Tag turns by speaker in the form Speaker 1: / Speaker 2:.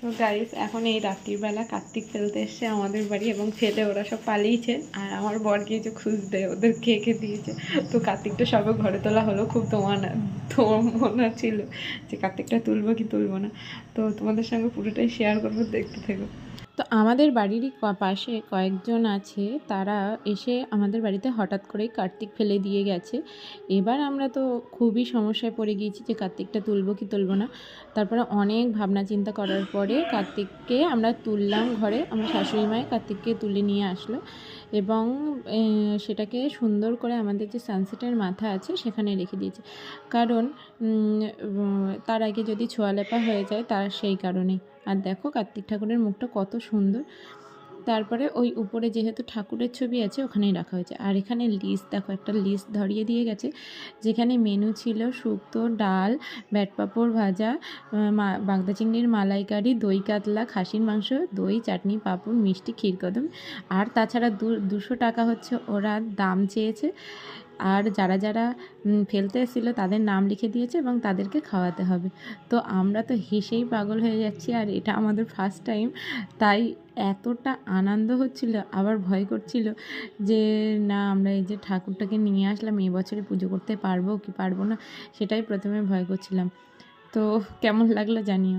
Speaker 1: তো গাইস এখন এই রাত্রিবেলা কার্তিক ফেলতে এসছে আমাদের বাড়ি এবং ফেলে ওরা সব পালিয়েছে, আর আমার বর গিয়েছে খুঁজতে ওদের কে কে দিয়েছে। তো কার্তিকটা সবে ঘরে তোলা হলো, খুব মনে ছিল যে কার্তিকটা তুলবো কি তুলবো না। তো তোমাদের সঙ্গে পুরোটাই শেয়ার করবো, দেখতে থেকো। তো আমাদের বাড়িরই পাশে কয়েকজন আছে, তারা এসে আমাদের বাড়িতে হঠাৎ করেই কার্তিক ফেলে দিয়ে গেছে। এবার আমরা তো খুবই সমস্যায় পড়ে গিয়েছি যে কার্তিকটা তুলবো কি তুলবো না। তারপরে অনেক ভাবনা চিন্তা করার পরে কার্তিককে আমরা তুললাম ঘরে। আমার শাশুড়ি মায়ে কার্তিককে তুলে নিয়ে আসলো এবং সেটাকে সুন্দর করে আমাদের যে সানসেটের মাথা আছে সেখানে রেখে দিয়েছে, কারণ তার আগে যদি ছোঁয়ালেপা হয়ে যায় তার সেই কারণেই। আর দেখো কার্তিক ঠাকুরের মুখটা কত সুন্দর। তারপরে ওই উপরে যেহেতু ঠাকুরের ছবি আছে ওখানেই রাখা হয়েছে। আর এখানে লিস্ট দেখো, একটা লিস্ট ধরিয়ে দিয়ে গেছে যেখানে মেনু ছিল শুক্তো, ডাল, ব্যাটপাঁপড় ভাজা, বাগদা চিংড়ির মালাইকারি, দই কাতলা, খাসির মাংস, দই, চাটনি, পাঁপড়, মিষ্টি, ক্ষীরকদম। আর তাছাড়া 200 টাকা হচ্ছে ওরা দাম চেয়েছে। আর যারা যারা ফেলতে এসেছিলো তাদের নাম লিখে দিয়েছে এবং তাদেরকে খাওয়াতে হবে। তো আমরা তো হেসেই পাগল হয়ে যাচ্ছি, আর এটা আমাদের ফার্স্ট টাইম, তাই এতটা আনন্দ হচ্ছিল আবার ভয় করছিল যে না আমরা এই যে ঠাকুরটাকে নিয়ে আসলাম এই বছরে পুজো করতে পারবো কি পারবো না, সেটাই প্রথমে ভয় করছিলাম। তো কেমন লাগলো জানিও।